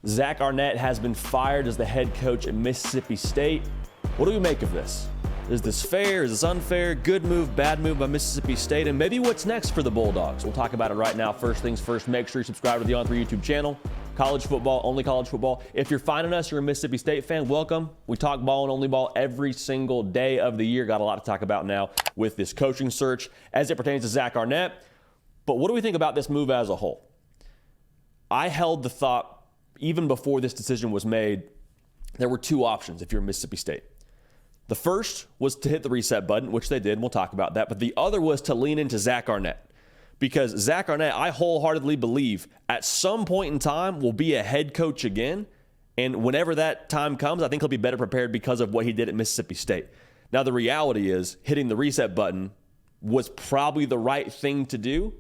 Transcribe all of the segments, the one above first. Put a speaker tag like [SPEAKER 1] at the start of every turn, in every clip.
[SPEAKER 1] Zack Arnett has been fired as the head coach at Mississippi State. What do we make of this? Is this fair? Is this unfair? Good move, bad move by Mississippi State? And maybe what's next for the Bulldogs? We'll talk about it right now. First things first, make sure you subscribe to the On3 YouTube channel. College football, only college football. If you're finding us, you're a Mississippi State fan, welcome. We talk ball and only ball every single day of the year. Got a lot to talk about now with this coaching search as it pertains to Zack Arnett. But what do we think about this move as a whole? I held the thought, even before this decision was made, there were two options if you're Mississippi State. The first was to hit the reset button, which they did, and we'll talk about that. But the other was to lean into Zack Arnett. Because Zack Arnett, I wholeheartedly believe, at some point in time will be a head coach again. And whenever that time comes, I think he'll be better prepared because of what he did at Mississippi State. Now, the reality is hitting the reset button was probably the right thing to do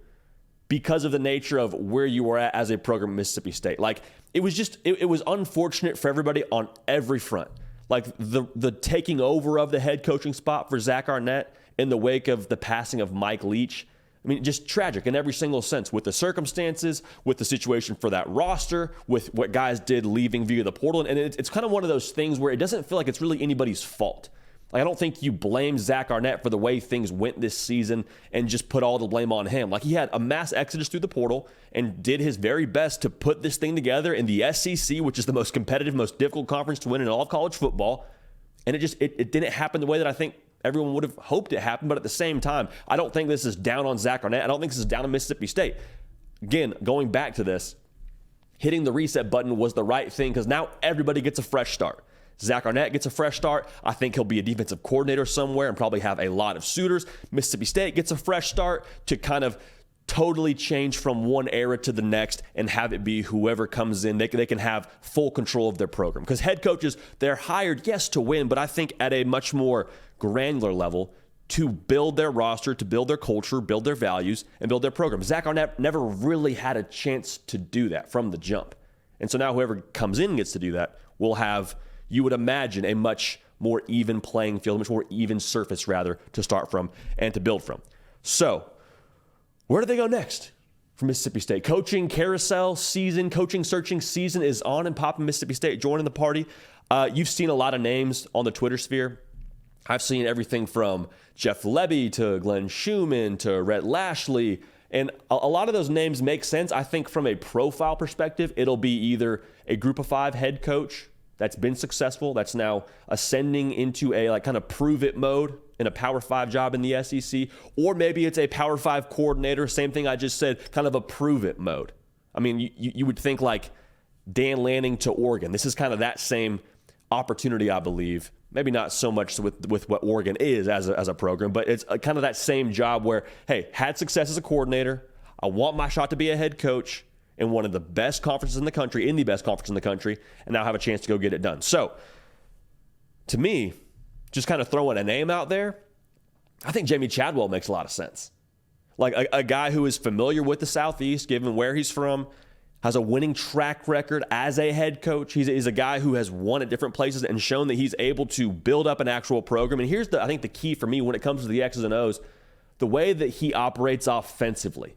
[SPEAKER 1] because of the nature of where you were at as a program at Mississippi State. Like, it was unfortunate for everybody on every front. Like, the taking over of the head coaching spot for Zack Arnett in the wake of the passing of Mike Leach. I mean, just tragic in every single sense, with the circumstances, with the situation for that roster, with what guys did leaving via the portal. And it's kind of one of those things where it doesn't feel like it's really anybody's fault. Like, I don't think you blame Zack Arnett for the way things went this season and just put all the blame on him. Like, he had a mass exodus through the portal and did his very best to put this thing together in the SEC, which is the most competitive, most difficult conference to win in all of college football. And it didn't happen the way that I think everyone would have hoped it happened. But at the same time, I don't think this is down on Zack Arnett. I don't think this is down on Mississippi State. Again, going back to this, hitting the reset button was the right thing because now everybody gets a fresh start. Zack Arnett gets a fresh start. I think he'll be a defensive coordinator somewhere and probably have a lot of suitors. Mississippi State gets a fresh start to kind of totally change from one era to the next and have it be whoever comes in. They can have full control of their program. Because head coaches, they're hired, yes, to win, but I think at a much more granular level to build their roster, to build their culture, build their values, and build their program. Zack Arnett never really had a chance to do that from the jump. And so now whoever comes in and gets to do that will have, you would imagine, a much more even playing field, a much more even surface, rather, to start from and to build from. So, where do they go next for Mississippi State? Coaching carousel season, coaching searching season is on and popping. Mississippi State joining the party. You've seen a lot of names on the Twitter sphere. I've seen everything from Jeff Lebby to Glenn Schumann to Rhett Lashley. And a lot of those names make sense. I think from a profile perspective, it'll be either a group of 5 head coach that's been successful, that's now ascending into a kind of prove it mode in a Power 5 job in the SEC, or maybe it's a Power 5 coordinator, same thing I just said, kind of a prove it mode. I mean, you would think like Dan Lanning to Oregon. This is kind of that same opportunity, I believe. Maybe not so much with what Oregon is as a program, but it's kind of that same job where, hey, had success as a coordinator, I want my shot to be a head coach in one of the best conferences in the country, and now have a chance to go get it done. So, to me, just kind of throwing a name out there, I think Jamie Chadwell makes a lot of sense. Like a guy who is familiar with the Southeast, given where he's from, has a winning track record as a head coach. He's a guy who has won at different places and shown that he's able to build up an actual program. And here's I think the key for me when it comes to the X's and O's, the way that he operates offensively.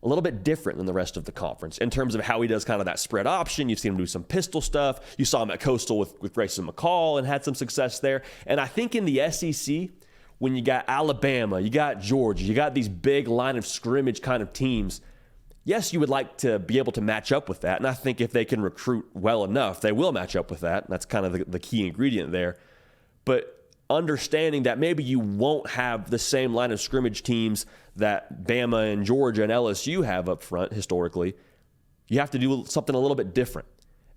[SPEAKER 1] A little bit different than the rest of the conference in terms of how he does kind of that spread option. You've seen him do some pistol stuff. You saw him at Coastal with Grayson McCall and had some success there. And I think in the SEC, when you got Alabama, you got Georgia, you got these big line of scrimmage kind of teams, yes, you would like to be able to match up with that. And I think if they can recruit well enough, they will match up with that. That's kind of the key ingredient there. But understanding that maybe you won't have the same line of scrimmage teams that Bama and Georgia and LSU have up front historically, you have to do something a little bit different.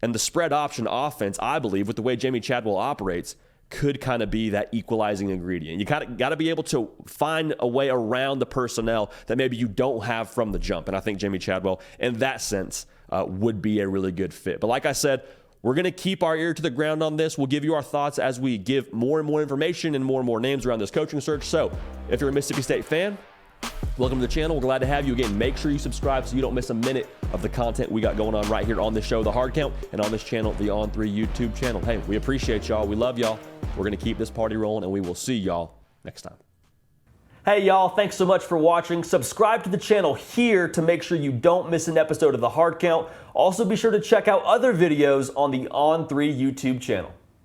[SPEAKER 1] And the spread option offense, I believe, with the way Jamie Chadwell operates, could kind of be that equalizing ingredient. You got to be able to find a way around the personnel that maybe you don't have from the jump. And I think Jamie Chadwell, in that sense, would be a really good fit. But like I said, we're going to keep our ear to the ground on this. We'll give you our thoughts as we give more and more information and more names around this coaching search. So if you're a Mississippi State fan, welcome to the channel. We're glad to have you. Again, make sure you subscribe so you don't miss a minute of the content we got going on right here on this show, The Hard Count, and on this channel, the On3 YouTube channel. Hey, we appreciate y'all. We love y'all. We're going to keep this party rolling, and we will see y'all next time. Hey y'all, thanks so much for watching. Subscribe to the channel here to make sure you don't miss an episode of The Hard Count. Also be sure to check out other videos on the On3 YouTube channel.